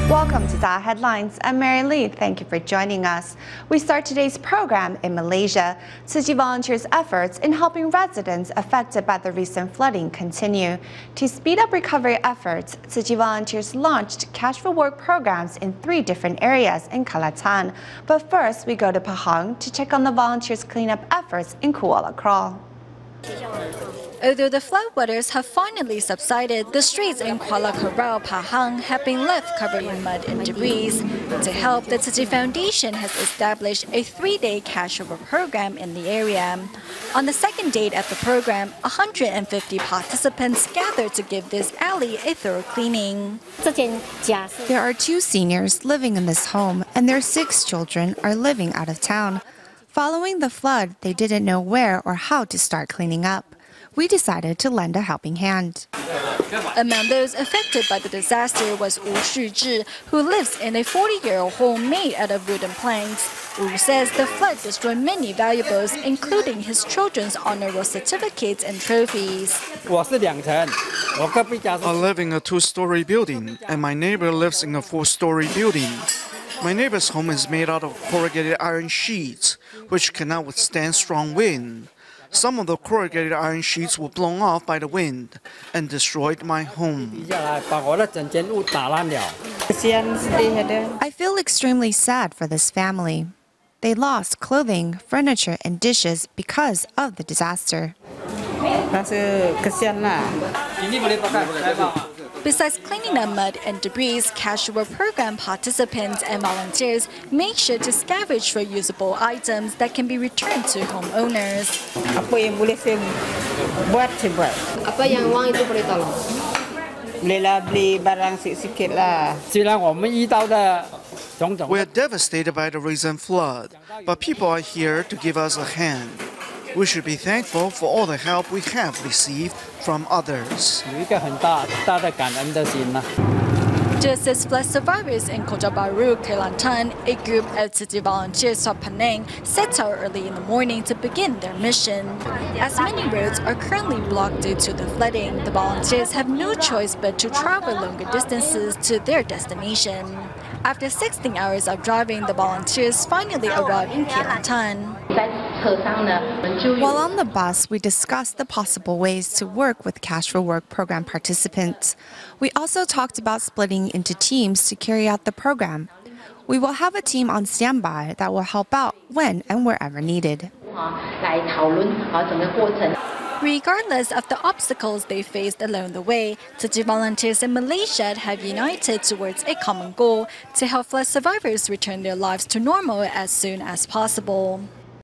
Welcome to the Headlines. I'm Mary Lee. Thank you for joining us. We start today's program in Malaysia. Tzu Chi volunteers' efforts in helping residents affected by the recent flooding continue. To speed up recovery efforts, Tzu Chi volunteers launched cash for work programs in 3 different areas in Kelantan. But first, we go to Pahang to check on the volunteers' cleanup efforts in Kuala Krau. Although the floodwaters have finally subsided, the streets in Kuala Krau, Pahang have been left covered in mud and debris. To help, the Tzu Chi Foundation has established a 3-day cash over program in the area. On the second date at the program, 150 participants gathered to give this alley a thorough cleaning. There are 2 seniors living in this home, and their 6 children are living out of town. Following the flood, they didn't know where or how to start cleaning up. We decided to lend a helping hand. Among those affected by the disaster was Wu Shuzhi, who lives in a 40-year-old home made out of wooden planks. Wu says the flood destroyed many valuables, including his children's honor roll certificates and trophies. I live in a 2-story building, and my neighbor lives in a 4-story building. My neighbor's home is made out of corrugated iron sheets, which cannot withstand strong wind. Some of the corrugated iron sheets were blown off by the wind and destroyed my home. I feel extremely sad for this family. They lost clothing, furniture, and dishes because of the disaster. Besides cleaning up mud and debris, cash work program participants and volunteers make sure to scavenge for usable items that can be returned to homeowners. We are devastated by the recent flood, but people are here to give us a hand. We should be thankful for all the help we have received from others. To assist flood survivors in Kota Baru, Kelantan, a group of Tzu Chi volunteers from Penang set out early in the morning to begin their mission. As many roads are currently blocked due to the flooding, the volunteers have no choice but to travel longer distances to their destination. After 16 hours of driving, the volunteers finally arrived in Kelantan. While on the bus, we discussed the possible ways to work with Cash for Work program participants. We also talked about splitting into teams to carry out the program. We will have a team on standby that will help out when and wherever needed. Regardless of the obstacles they faced along the way, Tzu Chi volunteers in Malaysia have united towards a common goal to help flood survivors return their lives to normal as soon as possible.